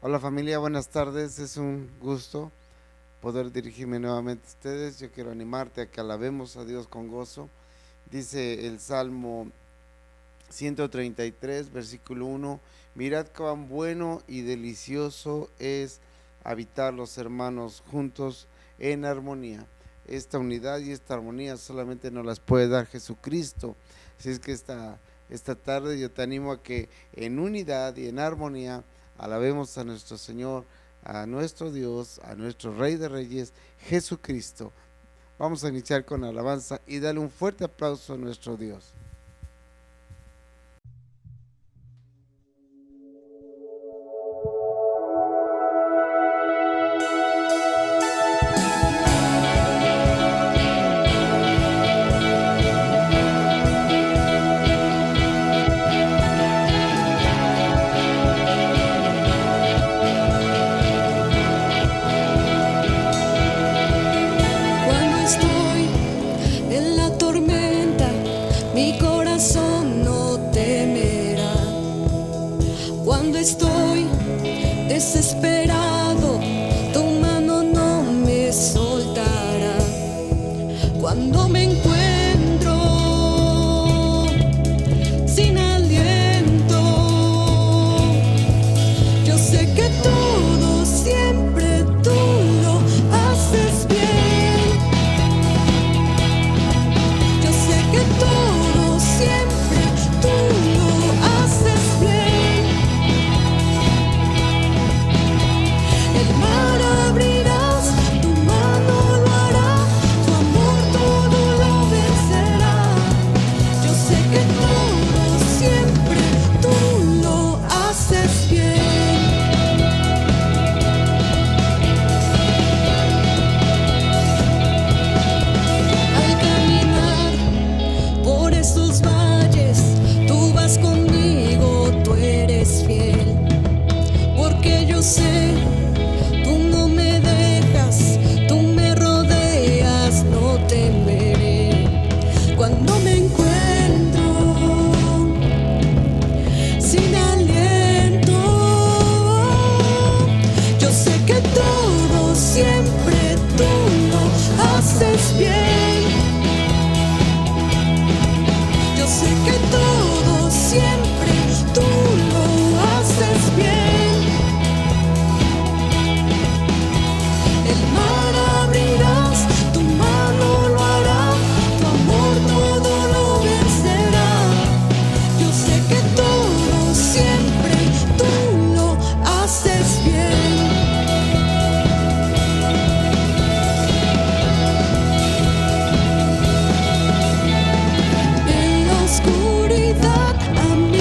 Hola familia, buenas tardes. Es un gusto poder dirigirme nuevamente a ustedes. Yo quiero animarte a que alabemos a Dios con gozo. Dice el Salmo 133, versículo 1: mirad cuán bueno y delicioso es habitar los hermanos juntos en armonía. Esta unidad y esta armonía solamente nos las puede dar Jesucristo. Así es que esta tarde yo te animo a que en unidad y en armonía alabemos a nuestro Señor, a nuestro Dios, a nuestro Rey de Reyes, Jesucristo. Vamos a iniciar con alabanza y darle un fuerte aplauso a nuestro Dios. Estoy desesperado, tu mano no me soltará. Cuando me encuentro sin aliento, yo sé que todo siempre tú lo haces bien. Yo sé que todo siempre tú lo haces bien. En la oscuridad a mí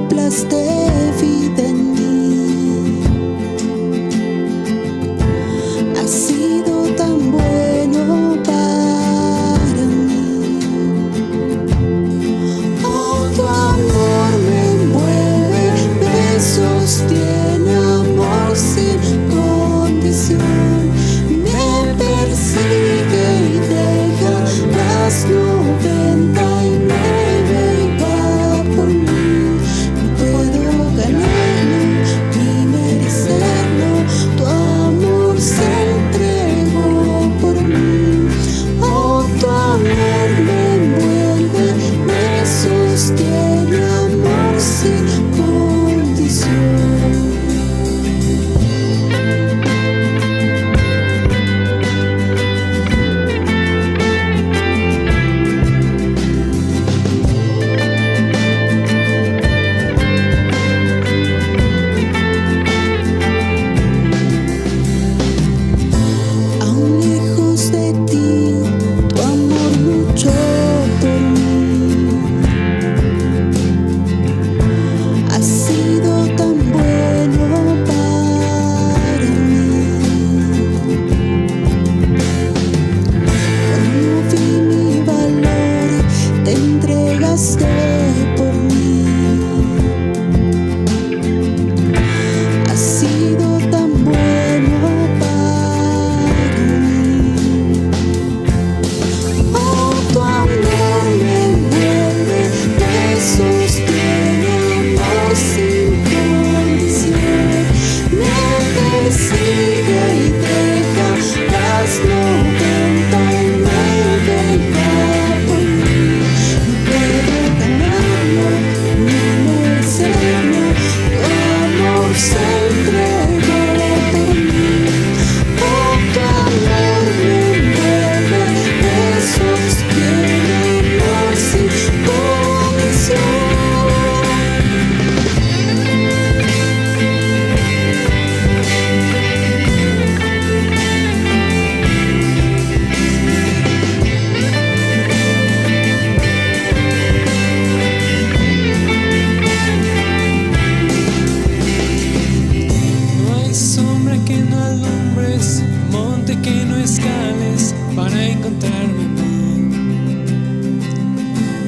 soplaste vida en mí. Has sido tan bueno para mí. Oh, tu amor me envuelve, me sostiene, amor sin condición. Me persigue y deja las 99 y va por mí. No puedo ganarlo ni merecerlo, tu amor se entregó por mí. Oh, tu amor me envuelve, me sostiene, amor sin condición. Aún lejos de ti, tu amor luchó por mí. Has sido tan bueno para mí. Cuando vi mi valor, te entregaste por mí. Has sido tan bueno para mí. Oh, tu amor me envuelve, me sostiene, amor sin condición. Me persigue y deja las 99 y va por mí. No puedo ganarlo ni merecerlo, tu amor se entregó por mí. Oh, tu amor me envuelve, me sostiene, amor sin condición. No hay sombra que no alumbres, monte que no escales para encontrarme a mí.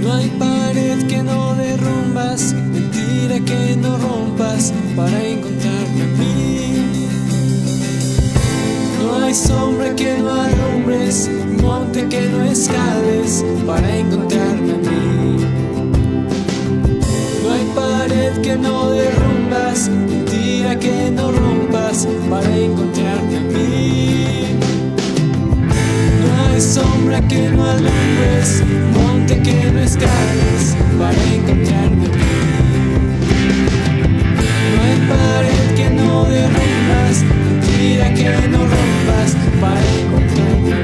No hay pared que no derrumbas, mentira que no rompas para encontrarme a mí. No hay sombra que no alumbres, monte que no escales para encontrarme a mí. No hay pared que no derrumbas, mentira que no rompas para encontrarme a mí. No hay sombra que no alumbres, monte que no escales para encontrarme a mí. No hay pared que no derrumbas, mentira que no rompas para encontrarme a mí.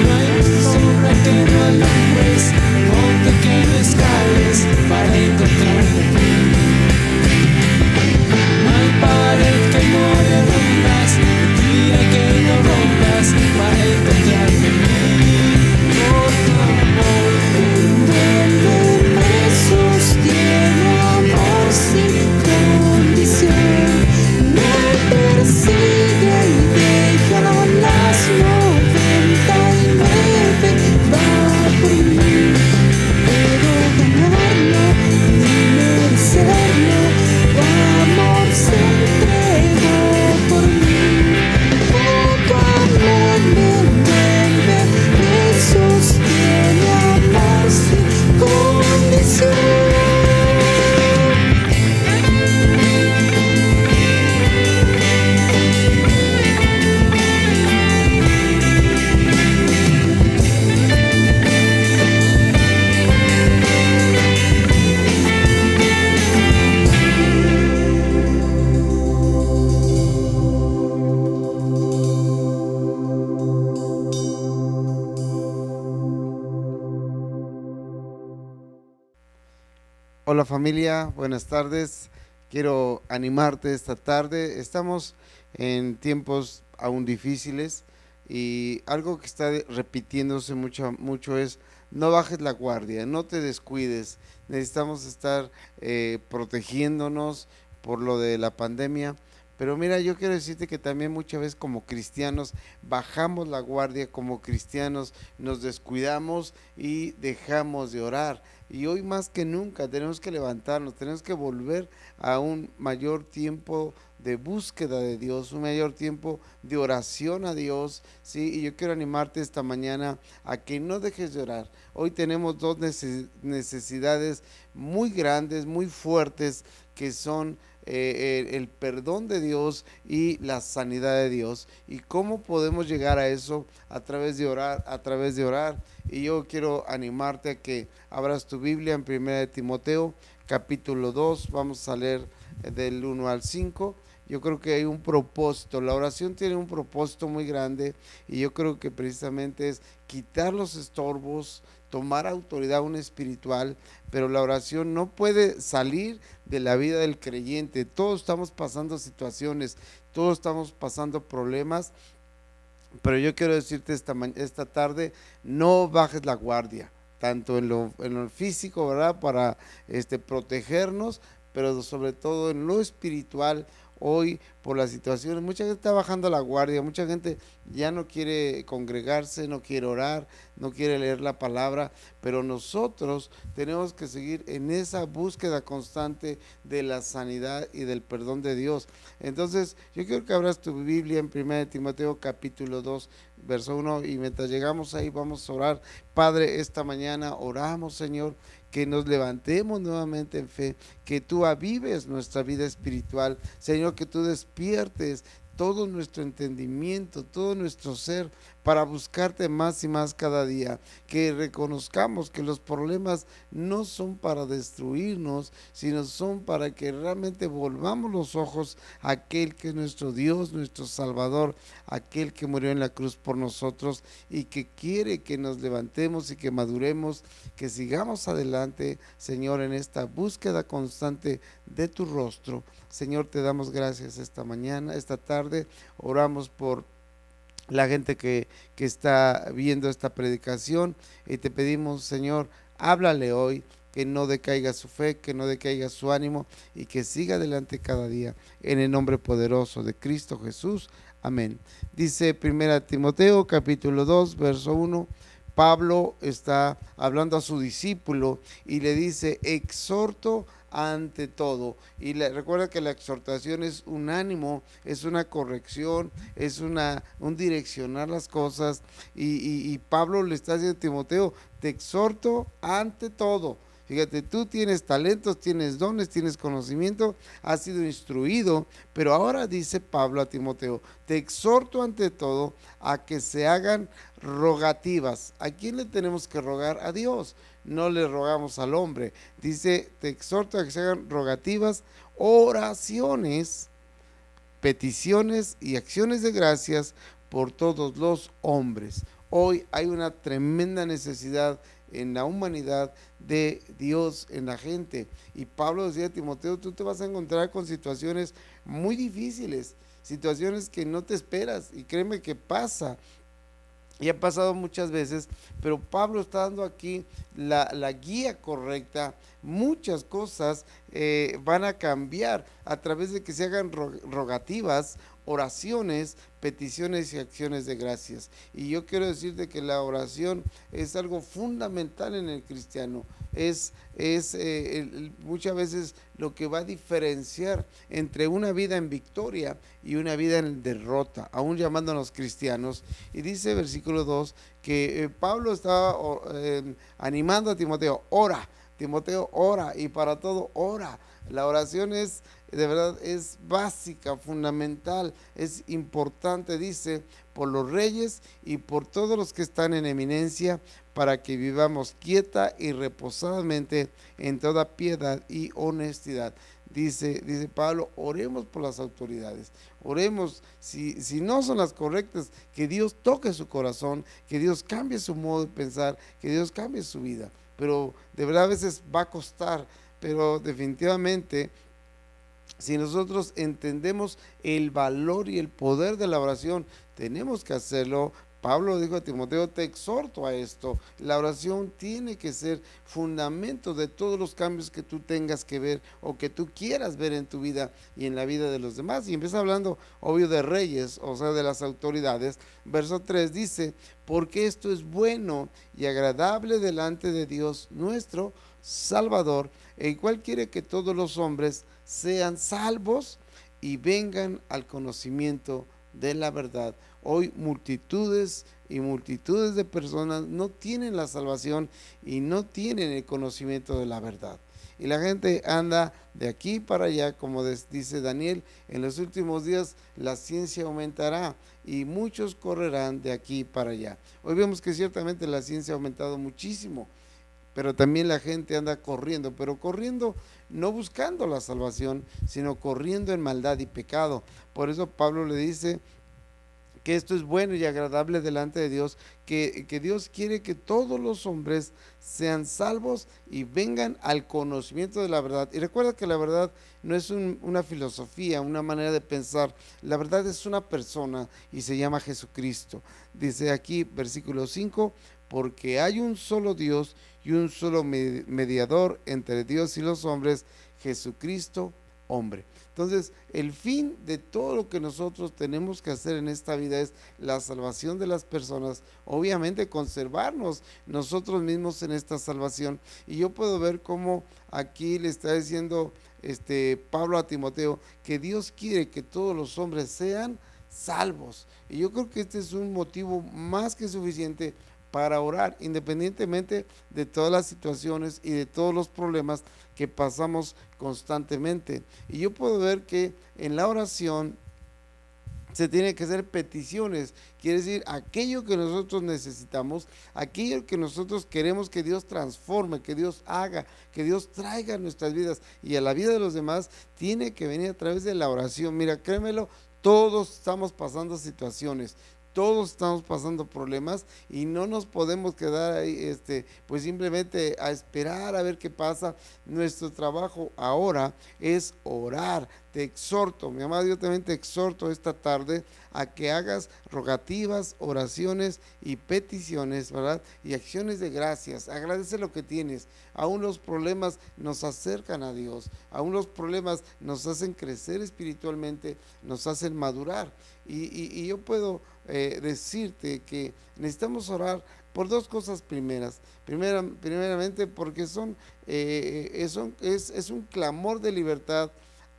No hay sombra que no alumbres, monte que no escales para encontrarme a mí. No hay pared que no derrumbas, mentira que no rompas para encontrarme a mí. Oh, tu amor me envuelve, Me sostiene, amor sin condición. Me persigue y deja las 99 va por mí. Puedo ganarlo ni merecerlo, tu amor se entregó por mí. Oh, tu amor me envuelve, me sostiene, amor sin condición. Hola familia, buenas tardes. Quiero animarte esta tarde. Estamos en tiempos aún difíciles y algo que está repitiéndose mucho es no bajes la guardia, no te descuides. Necesitamos estar protegiéndonos por lo de la pandemia. Pero mira, yo quiero decirte que también muchas veces como cristianos bajamos la guardia, como cristianos nos descuidamos y dejamos de orar. Y hoy más que nunca tenemos que levantarnos, tenemos que volver a un mayor tiempo de búsqueda de Dios, un mayor tiempo de oración a Dios, ¿sí? Y yo quiero animarte esta mañana a que no dejes de orar. Hoy tenemos dos necesidades muy grandes, muy fuertes, que son el perdón de Dios y la sanidad de Dios. ¿Y cómo podemos llegar a eso? A través de orar, a través de orar. Y yo quiero animarte a que abras tu Biblia en 1 Timoteo capítulo 2, vamos a leer del 1 al 5. Yo creo que hay un propósito, la oración tiene un propósito muy grande y yo creo que precisamente es quitar los estorbos, tomar autoridad un espiritual, pero la oración no puede salir de la vida del creyente. Todos estamos pasando situaciones, todos estamos pasando problemas, pero yo quiero decirte esta tarde, no bajes la guardia, tanto en lo físico, ¿verdad? Para protegernos, pero sobre todo en lo espiritual. Hoy, por las situaciones, mucha gente está bajando la guardia, mucha gente ya no quiere congregarse, no quiere orar, no quiere leer la palabra, pero nosotros tenemos que seguir en esa búsqueda constante de la sanidad y del perdón de Dios. Entonces, yo quiero que abras tu Biblia en 1 Timoteo capítulo 2, verso 1, y mientras llegamos ahí vamos a orar. Padre, esta mañana oramos, Señor, que nos levantemos nuevamente en fe, que tú avives nuestra vida espiritual, Señor, que tú despiertes todo nuestro entendimiento, todo nuestro ser para buscarte más y más cada día, que reconozcamos que los problemas no son para destruirnos, sino son para que realmente volvamos los ojos a aquel que es nuestro Dios, nuestro Salvador, aquel que murió en la cruz por nosotros y que quiere que nos levantemos y que maduremos, que sigamos adelante, Señor, en esta búsqueda constante de tu rostro. Señor, te damos gracias esta mañana, esta tarde, oramos por la gente que está viendo esta predicación y te pedimos, Señor, háblale hoy, que no decaiga su fe, que no decaiga su ánimo y que siga adelante cada día, en el nombre poderoso de Cristo Jesús, amén. Dice 1 Timoteo capítulo 2, verso 1, Pablo está hablando a su discípulo y le dice, exhorto ante todo. Y recuerda que la exhortación es un ánimo, es una corrección, es un direccionar las cosas. Y Pablo le está diciendo a Timoteo, te exhorto ante todo. Fíjate, tú tienes talentos, tienes dones, tienes conocimiento, has sido instruido, pero ahora dice Pablo a Timoteo, te exhorto ante todo a que se hagan rogativas. ¿A quién le tenemos que rogar? A Dios. No le rogamos al hombre. Dice, te exhorto a que se hagan rogativas, oraciones, peticiones y acciones de gracias por todos los hombres. Hoy hay una tremenda necesidad en la humanidad de Dios en la gente. Y Pablo decía a Timoteo, tú te vas a encontrar con situaciones muy difíciles, situaciones que no te esperas, y créeme que pasa. Y ha pasado muchas veces, pero Pablo está dando aquí la guía correcta. Muchas cosas van a cambiar a través de que se hagan rogativas, oraciones, peticiones y acciones de gracias. Y yo quiero decirte que la oración es algo fundamental en el cristiano. Es muchas veces lo que va a diferenciar entre una vida en victoria y una vida en derrota, aún llamándonos cristianos. Y dice versículo 2 que Pablo estaba animando a Timoteo, ora, Timoteo, ora, y para todo ora. La oración es, de verdad, es básica, fundamental, es importante, dice, por los reyes y por todos los que están en eminencia, para que vivamos quieta y reposadamente en toda piedad y honestidad. Dice Pablo, oremos por las autoridades, oremos, si no son las correctas, que Dios toque su corazón, que Dios cambie su modo de pensar, que Dios cambie su vida. Pero de verdad a veces va a costar, pero definitivamente si nosotros entendemos el valor y el poder de la oración, tenemos que hacerlo Pablo dijo a Timoteo, te exhorto a esto. La oración tiene que ser fundamento de todos los cambios que tú tengas que ver o que tú quieras ver en tu vida y en la vida de los demás. Y empieza hablando, obvio, de reyes, o sea, de las autoridades. Verso 3 dice, porque esto es bueno y agradable delante de Dios nuestro Salvador, el cual quiere que todos los hombres sean salvos y vengan al conocimiento de la verdad. Hoy multitudes y multitudes de personas no tienen la salvación y no tienen el conocimiento de la verdad. Y la gente anda de aquí para allá, como dice Daniel, en los últimos días la ciencia aumentará y muchos correrán de aquí para allá. Hoy vemos que ciertamente la ciencia ha aumentado muchísimo, pero también la gente anda corriendo, pero corriendo no buscando la salvación, sino corriendo en maldad y pecado. Por eso Pablo le dice que esto es bueno y agradable delante de Dios, que Dios quiere que todos los hombres sean salvos y vengan al conocimiento de la verdad. Y recuerda que la verdad no es una filosofía, una manera de pensar. La verdad es una persona y se llama Jesucristo. Dice aquí, versículo 5, porque hay un solo Dios y un solo mediador entre Dios y los hombres, Jesucristo, hombre. Entonces, el fin de todo lo que nosotros tenemos que hacer en esta vida es la salvación de las personas, obviamente conservarnos nosotros mismos en esta salvación. Y yo puedo ver cómo aquí le está diciendo Pablo a Timoteo que Dios quiere que todos los hombres sean salvos. Y yo creo que este es un motivo más que suficiente para orar, independientemente de todas las situaciones y de todos los problemas que pasamos constantemente. Y yo puedo ver que en la oración se tiene que hacer peticiones, quiere decir aquello que nosotros necesitamos, aquello que nosotros queremos que Dios transforme, que Dios haga, que Dios traiga a nuestras vidas y a la vida de los demás, tiene que venir a través de la oración. Mira, créemelo, todos estamos pasando situaciones, todos estamos pasando problemas y no nos podemos quedar ahí, pues simplemente a esperar a ver qué pasa. Nuestro trabajo ahora es orar. Te exhorto, mi amado, yo también te exhorto esta tarde a que hagas rogativas, oraciones y peticiones, ¿verdad? Y acciones de gracias. Agradece lo que tienes. Aún los problemas nos acercan a Dios. Aún los problemas nos hacen crecer espiritualmente, nos hacen madurar. Y yo puedo decirte que necesitamos orar por dos cosas primeramente porque es un clamor de libertad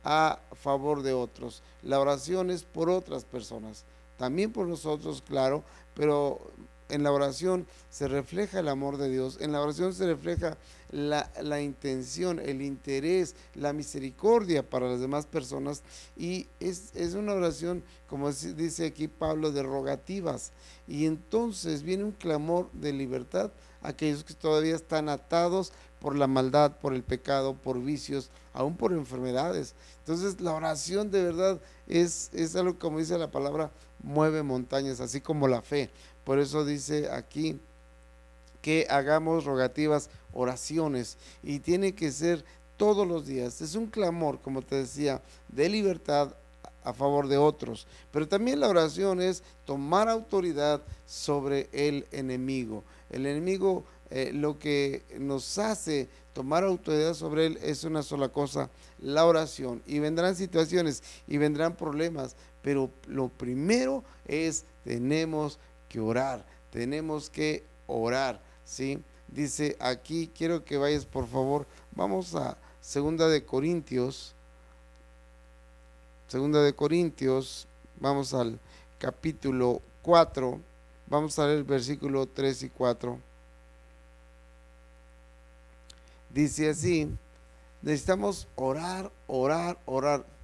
a favor de otros. La oración es por otras personas, también por nosotros, claro, pero en la oración se refleja el amor de Dios, en la oración se refleja la intención, el interés, la misericordia para las demás personas, y es una oración, como dice aquí Pablo, de rogativas, y entonces viene un clamor de libertad a aquellos que todavía están atados por la maldad, por el pecado, por vicios, aún por enfermedades. Entonces la oración de verdad es algo, como dice la palabra, mueve montañas, así como la fe. Por eso dice aquí que hagamos rogativas, oraciones, y tiene que ser todos los días. Es un clamor, como te decía, de libertad a favor de otros, pero también la oración es tomar autoridad sobre el enemigo. El enemigo, lo que nos hace tomar autoridad sobre él es una sola cosa, la oración. Y vendrán situaciones y vendrán problemas, pero lo primero es tenemos que orar, ¿sí? Dice aquí, quiero que vayas por favor, vamos a Segunda de Corintios, vamos al capítulo 4, vamos a leer el versículo 3 y 4. Dice así, necesitamos orar.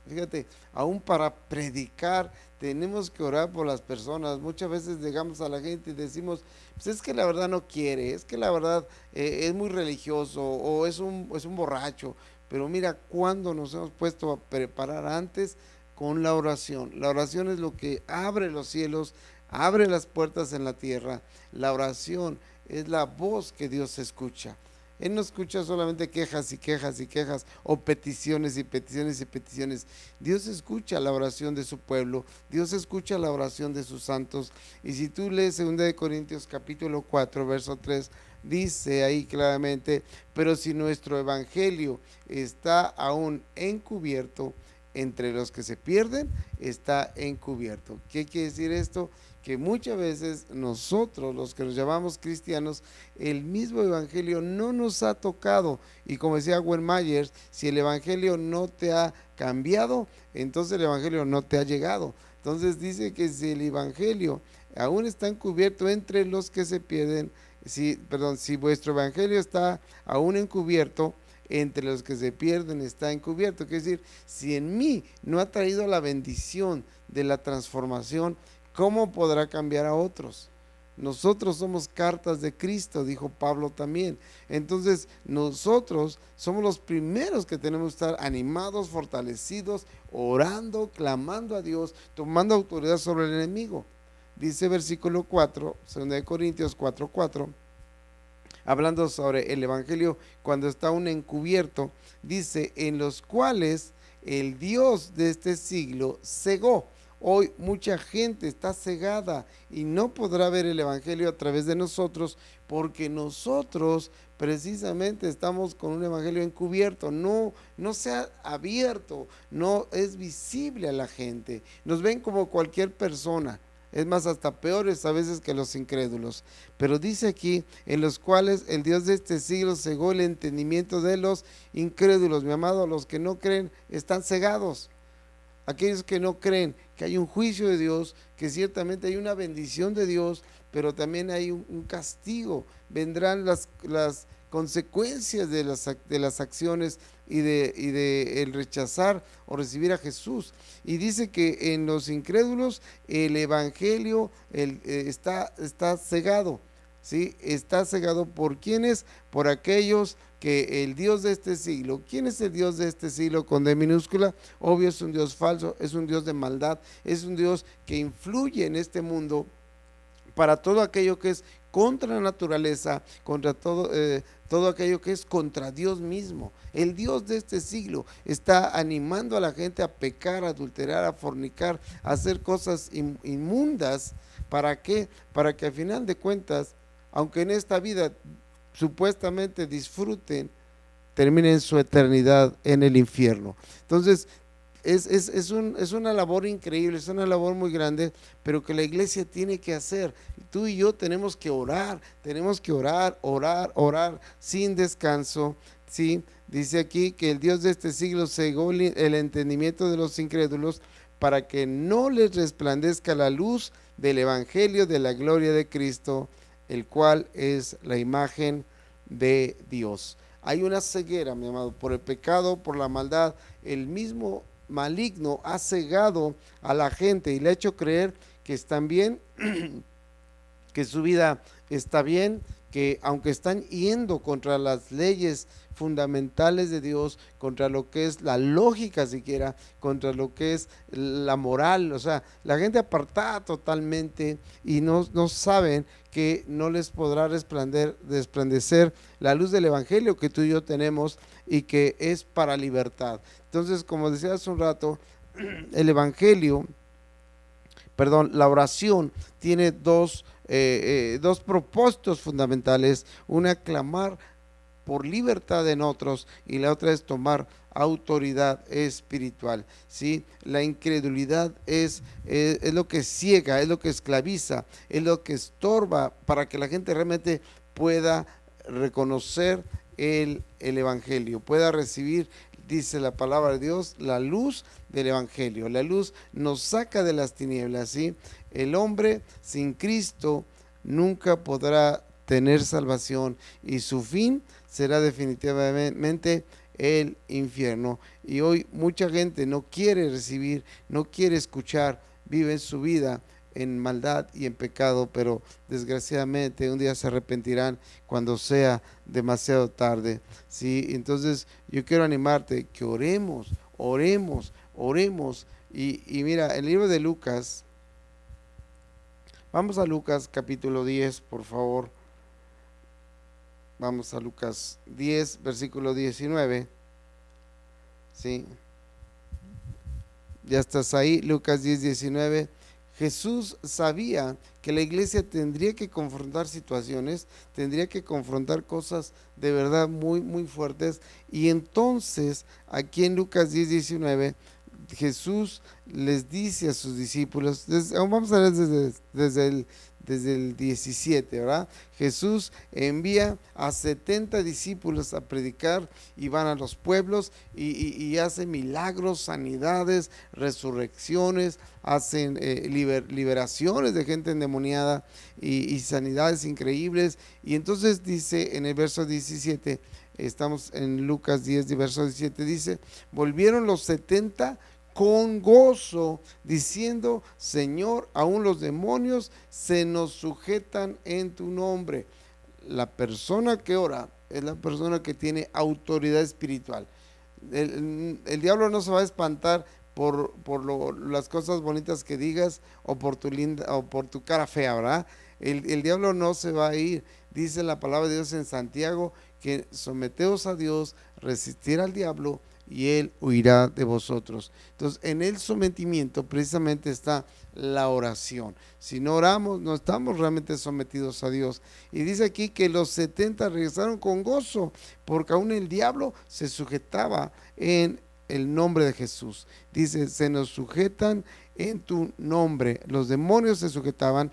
Fíjate, aún para predicar tenemos que orar por las personas. Muchas veces llegamos a la gente y decimos, pues es que la verdad no quiere, es que la verdad es muy religioso o es un borracho. Pero mira cuando nos hemos puesto a preparar antes con la oración. La oración es lo que abre los cielos, abre las puertas en la tierra. La oración es la voz que Dios escucha. Él no escucha solamente quejas y quejas y quejas o peticiones y peticiones y peticiones. Dios escucha la oración de su pueblo, Dios escucha la oración de sus santos. Y si tú lees 2 de Corintios capítulo 4, verso 3, dice ahí claramente: pero si nuestro evangelio está aún encubierto, entre los que se pierden está encubierto. ¿Qué quiere decir esto? Que muchas veces nosotros, los que nos llamamos cristianos, el mismo evangelio no nos ha tocado. Y como decía Gwen Myers, si el evangelio no te ha cambiado, entonces el evangelio no te ha llegado. Entonces dice que si el evangelio aún está encubierto entre los que se pierden, si vuestro evangelio está aún encubierto, entre los que se pierden está encubierto. Quiere decir, si en mí no ha traído la bendición de la transformación, ¿cómo podrá cambiar a otros? Nosotros somos cartas de Cristo, dijo Pablo también. Entonces nosotros somos los primeros que tenemos que estar animados, fortalecidos, orando, clamando a Dios, tomando autoridad sobre el enemigo. Dice versículo 4, 2 de Corintios 4:4, hablando sobre el evangelio cuando está aún encubierto, dice: en los cuales el Dios de este siglo cegó. Hoy mucha gente está cegada y no podrá ver el evangelio a través de nosotros, porque nosotros precisamente estamos con un evangelio encubierto, no se ha abierto, no es visible a la gente, nos ven como cualquier persona. Es más, hasta peores a veces que los incrédulos. Pero dice aquí: en los cuales el Dios de este siglo cegó el entendimiento de los incrédulos. Mi amado, los que no creen están cegados. Aquellos que no creen que hay un juicio de Dios, que ciertamente hay una bendición de Dios, pero también hay un castigo. Vendrán las consecuencias de las acciones y de el rechazar o recibir a Jesús. Y dice que en los incrédulos el evangelio está cegado, ¿sí? Está cegado por quienes, por aquellos que el Dios de este siglo. ¿Quién es el Dios de este siglo con D minúscula? Obvio, es un Dios falso, es un Dios de maldad, es un Dios que influye en este mundo para todo aquello que es contra la naturaleza, contra todo aquello que es contra Dios mismo. El Dios de este siglo está animando a la gente a pecar, a adulterar, a fornicar, a hacer cosas inmundas. ¿Para qué? Para que al final de cuentas, aunque en esta vida supuestamente disfruten, terminen su eternidad en el infierno. Entonces, es una labor increíble, es una labor muy grande, pero que la iglesia tiene que hacer. Tú y yo tenemos que orar sin descanso, ¿sí? Dice aquí que el Dios de este siglo cegó el entendimiento de los incrédulos para que no les resplandezca la luz del evangelio de la gloria de Cristo, el cual es la imagen de Dios. Hay una ceguera, mi amado, por el pecado, por la maldad. El mismo maligno ha cegado a la gente y le ha hecho creer que están bien, que su vida está bien, que aunque están yendo contra las leyes fundamentales de Dios, contra lo que es la lógica siquiera, contra lo que es la moral, o sea, la gente apartada totalmente y no saben que no les podrá resplandecer la luz del evangelio que tú y yo tenemos y que es para libertad. Entonces, como decía hace un rato, el evangelio, la oración tiene dos propósitos fundamentales: una, clamar por libertad en otros, y la otra es tomar autoridad espiritual, ¿sí? La incredulidad es lo que ciega, es lo que esclaviza, es lo que estorba para que la gente realmente pueda reconocer el evangelio, pueda recibir, dice la palabra de Dios, la luz del evangelio. La luz nos saca de las tinieblas, ¿sí? El hombre sin Cristo nunca podrá tener salvación y su fin será definitivamente el infierno. Y hoy mucha gente no quiere recibir, no quiere escuchar, vive su vida en maldad y en pecado, pero desgraciadamente un día se arrepentirán cuando sea demasiado tarde, ¿sí? Entonces yo quiero animarte que oremos. Y mira, el libro de Lucas, vamos a Lucas capítulo 10, por favor. Vamos a Lucas 10, versículo 19. ¿Sí? Ya estás ahí, Lucas 10, 19. Jesús sabía que la iglesia tendría que confrontar situaciones, tendría que confrontar cosas de verdad muy, muy fuertes. Y entonces, aquí en Lucas 10, 19, Jesús les dice a sus discípulos, vamos a ver desde el 17, ¿verdad? Jesús envía a 70 discípulos a predicar y van a los pueblos y hacen milagros, sanidades, resurrecciones, hacen liberaciones de gente endemoniada y sanidades increíbles. Y entonces dice en el verso 17, estamos en Lucas 10, verso 17, dice, volvieron los 70 con gozo, diciendo, Señor, aún los demonios se nos sujetan en tu nombre. La persona que ora es la persona que tiene autoridad espiritual. El diablo no se va a espantar por las cosas bonitas que digas o por tu cara fea, ¿verdad? El diablo no se va a ir. Dice la palabra de Dios en Santiago que someteos a Dios, resistir al diablo y él huirá de vosotros. Entonces, en el sometimiento precisamente está la oración. Si no oramos, no estamos realmente sometidos a Dios. Y dice aquí que los 70 regresaron con gozo, porque aún el diablo se sujetaba en el nombre de Jesús. Dice, se nos sujetan en tu nombre. Los demonios se sujetaban.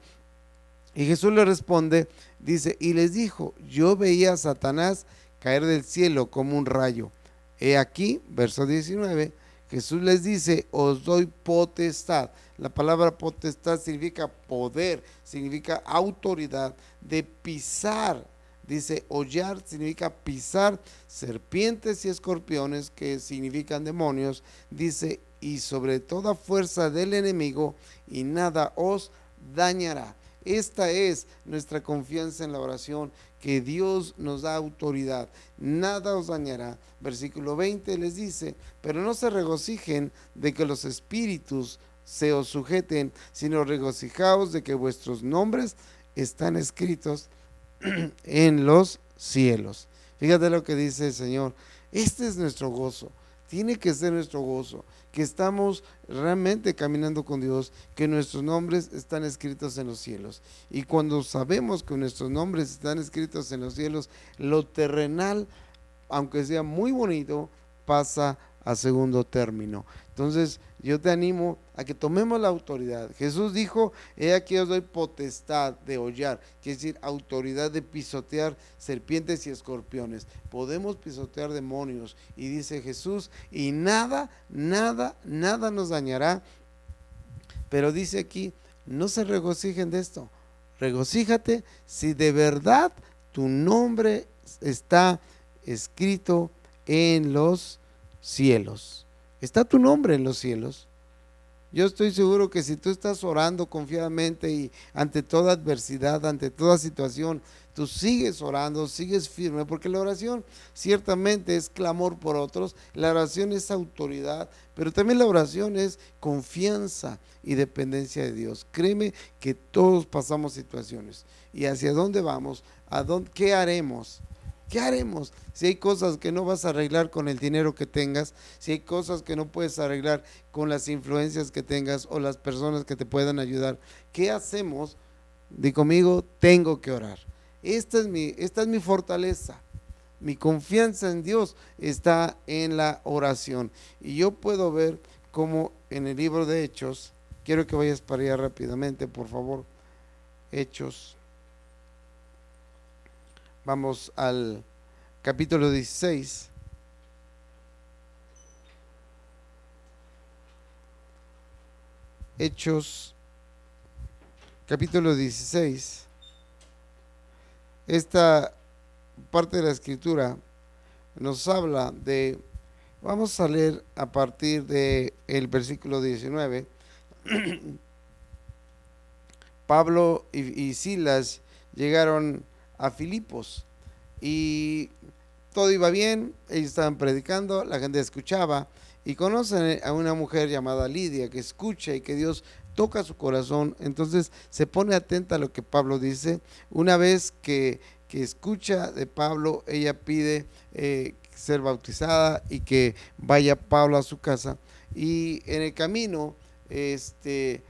Y Jesús le responde, dice, y les dijo, yo veía a Satanás caer del cielo como un rayo. He aquí, verso 19, Jesús les dice, os doy potestad. La palabra potestad significa poder, significa autoridad de pisar. Dice, hollar significa pisar serpientes y escorpiones, que significan demonios. Dice, y sobre toda fuerza del enemigo, y nada os dañará. Esta es nuestra confianza en la oración, que Dios nos da autoridad, nada os dañará. Versículo 20 les dice, pero no se regocijen de que los espíritus se os sujeten, sino regocijaos de que vuestros nombres están escritos en los cielos. Fíjate lo que dice el Señor, este es nuestro gozo. Tiene que ser nuestro gozo, que estamos realmente caminando con Dios, que nuestros nombres están escritos en los cielos. Y cuando sabemos que nuestros nombres están escritos en los cielos, lo terrenal, aunque sea muy bonito, pasa a segundo término. Entonces yo te animo a que tomemos la autoridad. Jesús dijo, he aquí os doy potestad de hollar, quiere decir autoridad de pisotear serpientes y escorpiones. Podemos pisotear demonios, y dice Jesús, y nada nos dañará. Pero dice aquí, no se regocijen de esto, regocíjate si de verdad tu nombre está escrito en los cielos. ¿Está tu nombre en los cielos? Yo estoy seguro que si tú estás orando confiadamente y ante toda adversidad, ante toda situación, tú sigues orando, sigues firme, porque la oración ciertamente es clamor por otros, la oración es autoridad, pero también la oración es confianza y dependencia de Dios. Créeme que todos pasamos situaciones. ¿Y hacia dónde vamos? ¿Qué haremos? ¿Qué haremos? Si hay cosas que no vas a arreglar con el dinero que tengas, si hay cosas que no puedes arreglar con las influencias que tengas o las personas que te puedan ayudar, ¿qué hacemos? Di conmigo, tengo que orar. Esta es mi fortaleza. Mi confianza en Dios está en la oración. Y yo puedo ver cómo en el libro de Hechos, quiero que vayas para allá rápidamente, por favor. Hechos. Vamos al capítulo 16. Hechos, capítulo 16. Esta parte de la escritura nos habla de, vamos a leer a partir de el versículo 19. Pablo y Silas llegaron a Filipos y todo iba bien, ellos estaban predicando, la gente escuchaba y conocen a una mujer llamada Lidia que escucha y que Dios toca su corazón. Entonces se pone atenta a lo que Pablo dice. Una vez que que escucha de Pablo, ella pide ser bautizada y que vaya Pablo a su casa. Y en el camino se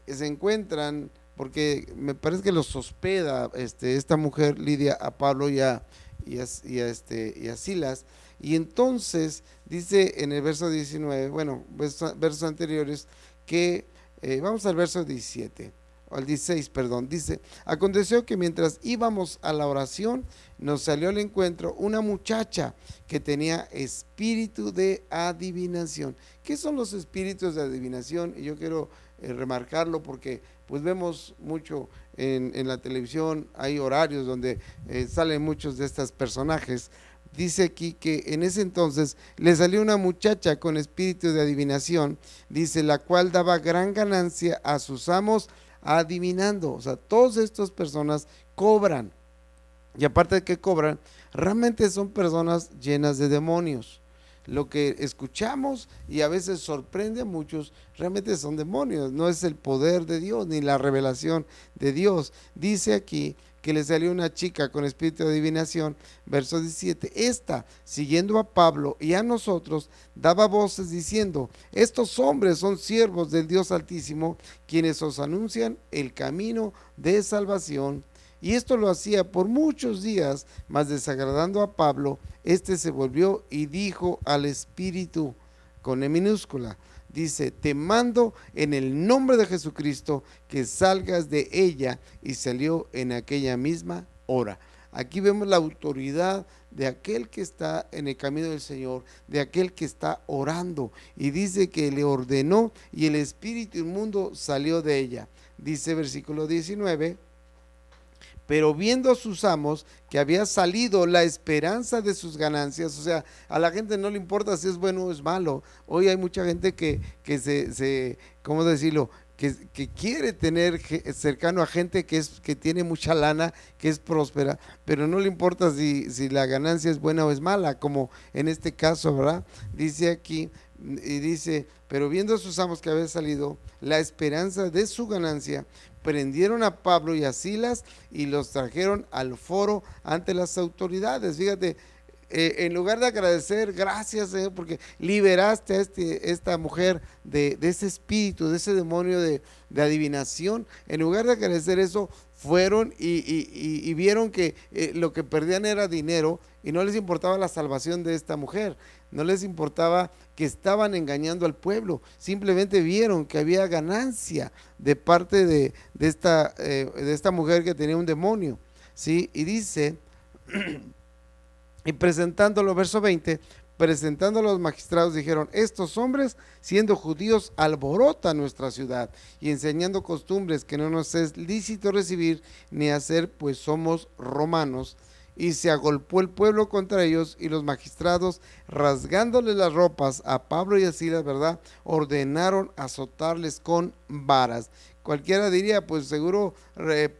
encuentran, porque me parece que los hospeda esta mujer Lidia a Pablo y a Silas. Y entonces dice en el verso 19, bueno, versos anteriores, que vamos al verso 17, o al 16, perdón. Dice: aconteció que mientras íbamos a la oración, nos salió al encuentro una muchacha que tenía espíritu de adivinación. ¿Qué son los espíritus de adivinación? Y yo quiero remarcarlo porque pues vemos mucho en la televisión, hay horarios donde salen muchos de estos personajes. Dice aquí que en ese entonces le salió una muchacha con espíritu de adivinación, dice, la cual daba gran ganancia a sus amos adivinando. O sea, todas estas personas cobran, y aparte de que cobran, realmente son personas llenas de demonios. Lo que escuchamos y a veces sorprende a muchos, realmente son demonios, no es el poder de Dios ni la revelación de Dios. Dice aquí que le salió una chica con espíritu de adivinación, verso 17, esta, siguiendo a Pablo y a nosotros, daba voces diciendo: estos hombres son siervos del Dios Altísimo, quienes os anuncian el camino de salvación. Y esto lo hacía por muchos días, mas desagradando a Pablo, se volvió y dijo al espíritu, con E minúscula, dice: te mando en el nombre de Jesucristo que salgas de ella, y salió en aquella misma hora. Aquí vemos la autoridad de aquel que está en el camino del Señor, de aquel que está orando, y dice que le ordenó y el espíritu inmundo salió de ella. Dice versículo 19, pero viendo a sus amos que había salido la esperanza de sus ganancias, o sea, a la gente no le importa si es bueno o es malo. Hoy hay mucha gente que ¿cómo decirlo?, que quiere tener cercano a gente que tiene mucha lana, que es próspera, pero no le importa si la ganancia es buena o es mala, como en este caso, ¿verdad? Dice aquí, y dice, pero viendo a sus amos que había salido la esperanza de su ganancia, prendieron a Pablo y a Silas y los trajeron al foro ante las autoridades. Fíjate, en lugar de agradecer, gracias Señor, porque liberaste a esta mujer de ese espíritu, de ese demonio de adivinación, en lugar de agradecer eso, fueron y vieron que lo que perdían era dinero, y no les importaba la salvación de esta mujer, no les importaba que estaban engañando al pueblo, simplemente vieron que había ganancia de parte de esta mujer que tenía un demonio, ¿sí? Y dice, y presentándolo, verso 20, presentando a los magistrados, dijeron: estos hombres, siendo judíos, alborotan nuestra ciudad y enseñando costumbres que no nos es lícito recibir ni hacer, pues somos romanos. Y se agolpó el pueblo contra ellos, y los magistrados, rasgándole las ropas a Pablo y a Silas, ¿verdad?, ordenaron azotarles con varas. Cualquiera diría, pues seguro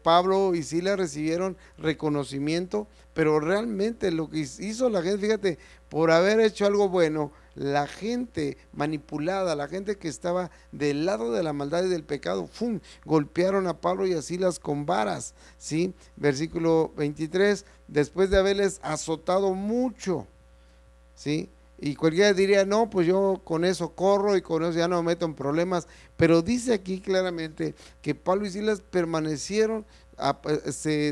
Pablo y Silas recibieron reconocimiento, pero realmente lo que hizo la gente, fíjate, por haber hecho algo bueno, la gente manipulada, la gente que estaba del lado de la maldad y del pecado, ¡fum!, golpearon a Pablo y a Silas con varas, ¿sí? Versículo 23, después de haberles azotado mucho, ¿sí? Y cualquiera diría, no, pues yo con eso corro y con eso ya no me meto en problemas, pero dice aquí claramente que Pablo y Silas permanecieron, se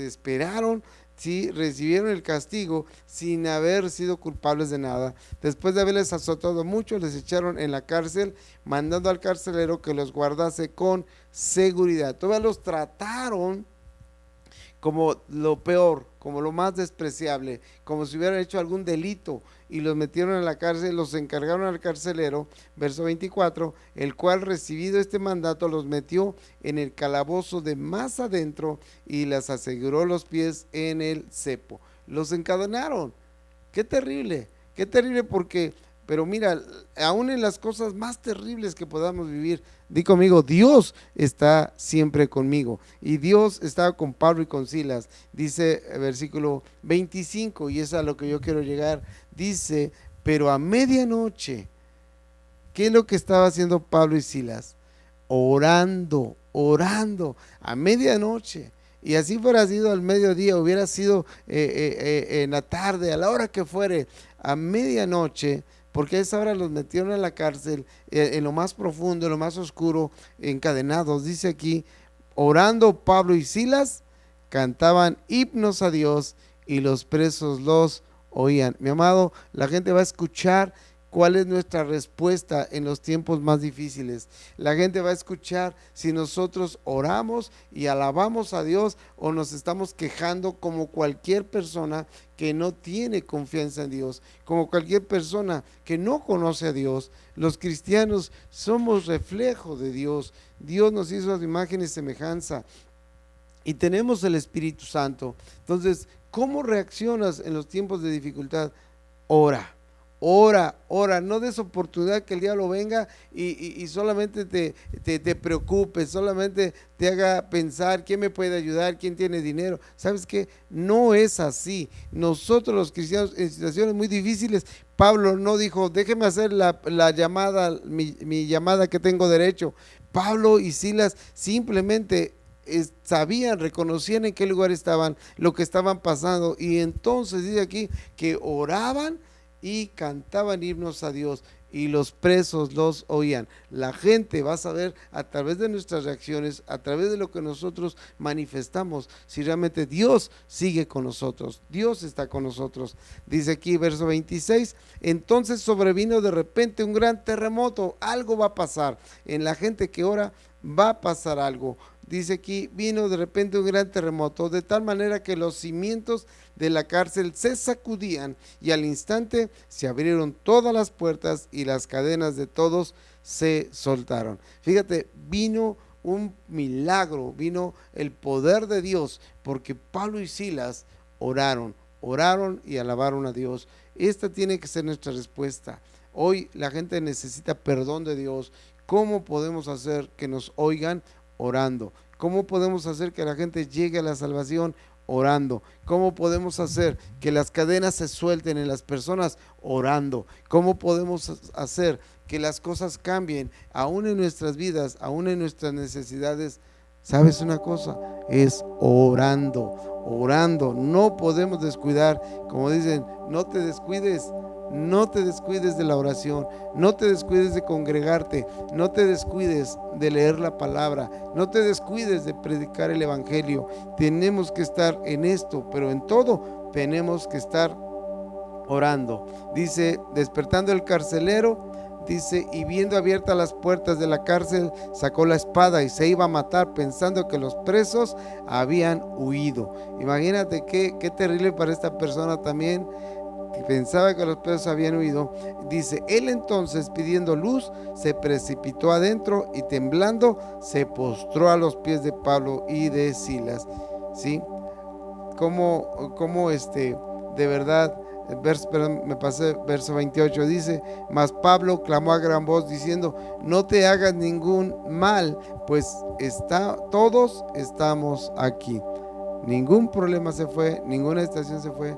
esperaron, ¿sí?, recibieron el castigo sin haber sido culpables de nada. Después de haberles azotado mucho, les echaron en la cárcel, mandando al carcelero que los guardase con seguridad. Todavía los trataron como lo peor, como lo más despreciable, como si hubieran hecho algún delito, y los metieron en la cárcel, los encargaron al carcelero, verso 24, el cual, recibido este mandato, los metió en el calabozo de más adentro y les aseguró los pies en el cepo. Los encadenaron. Qué terrible, porque, pero mira, aún en las cosas más terribles que podamos vivir, di conmigo, Dios está siempre conmigo, y Dios estaba con Pablo y con Silas. Dice versículo 25, y es a lo que yo quiero llegar, dice, pero a medianoche, ¿qué es lo que estaba haciendo Pablo y Silas? Orando, a medianoche. y así fuera sido al mediodía, hubiera sido en la tarde, a la hora que fuere, a medianoche, porque a esa hora los metieron en la cárcel, en lo más profundo, en lo más oscuro, encadenados. Dice aquí, orando Pablo y Silas, cantaban himnos a Dios y los presos los oían. Mi amado, la gente va a escuchar cuál es nuestra respuesta en los tiempos más difíciles. La gente va a escuchar si nosotros oramos y alabamos a Dios o nos estamos quejando como cualquier persona que no tiene confianza en Dios, como cualquier persona que no conoce a Dios. Los cristianos somos reflejo de Dios. Dios nos hizo a su imagen y semejanza y tenemos el Espíritu Santo. Entonces, ¿cómo reaccionas en los tiempos de dificultad? Ora. Ora, no des oportunidad que el diablo venga y solamente te preocupe, solamente te haga pensar quién me puede ayudar, quién tiene dinero. ¿Sabes qué? No es así. Nosotros los cristianos en situaciones muy difíciles, Pablo no dijo, déjeme hacer la llamada, mi llamada que tengo derecho. Pablo y Silas simplemente sabían, reconocían en qué lugar estaban, lo que estaban pasando, y entonces dice aquí que oraban y cantaban himnos a Dios y los presos los oían. La gente va a saber a través de nuestras reacciones, a través de lo que nosotros manifestamos, si realmente Dios sigue con nosotros, Dios está con nosotros. Dice aquí verso 26, entonces sobrevino de repente un gran terremoto. Algo va a pasar en la gente que ora, va a pasar algo. Dice aquí, vino de repente un gran terremoto, de tal manera que los cimientos de la cárcel se sacudían y al instante se abrieron todas las puertas y las cadenas de todos se soltaron. Fíjate, vino un milagro, vino el poder de Dios, porque Pablo y Silas oraron y alabaron a Dios. Esta tiene que ser nuestra respuesta. Hoy la gente necesita perdón de Dios. ¿Cómo podemos hacer que nos oigan? Orando. ¿Cómo podemos hacer que la gente llegue a la salvación? Orando. ¿Cómo podemos hacer que las cadenas se suelten en las personas? Orando. ¿Cómo podemos hacer que las cosas cambien aún en nuestras vidas, aún en nuestras necesidades? ¿Sabes una cosa? Es orando. No podemos descuidar, como dicen, no te descuides de la oración, no te descuides de congregarte, no te descuides de leer la palabra, no te descuides de predicar el evangelio. Tenemos que estar en esto, pero en todo tenemos que estar orando. Dice, despertando el carcelero, dice, y viendo abiertas las puertas de la cárcel, sacó la espada y se iba a matar, pensando que los presos habían huido. Imagínate qué terrible para esta persona también, que pensaba que los presos habían huido. Dice, él entonces, pidiendo luz, se precipitó adentro y temblando se postró a los pies de Pablo y de Silas. ¿Sí? Como de verdad, verso 28 dice, mas Pablo clamó a gran voz diciendo, no te hagas ningún mal, pues todos estamos aquí. Ningún problema se fue, ninguna estación se fue,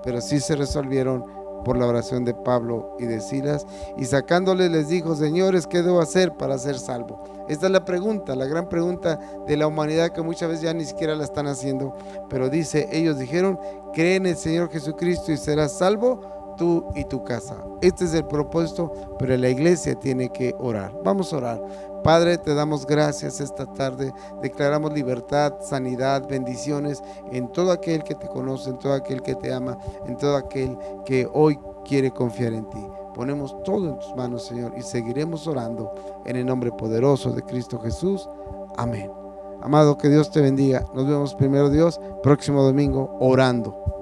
pero sí se resolvieron por la oración de Pablo y de Silas. Y sacándoles les dijo, señores, ¿qué debo hacer para ser salvo? Esta es la pregunta, la gran pregunta de la humanidad, que muchas veces ya ni siquiera la están haciendo. Pero dice, ellos dijeron, cree en el Señor Jesucristo y serás salvo tú y tu casa. Este es el propósito, pero la iglesia tiene que orar. Vamos a orar. Padre, te damos gracias esta tarde, declaramos libertad, sanidad, bendiciones en todo aquel que te conoce, en todo aquel que te ama, en todo aquel que hoy quiere confiar en ti. Ponemos todo en tus manos, Señor, y seguiremos orando en el nombre poderoso de Cristo Jesús. Amén. Amado, que Dios te bendiga. Nos vemos primero Dios, próximo domingo, orando.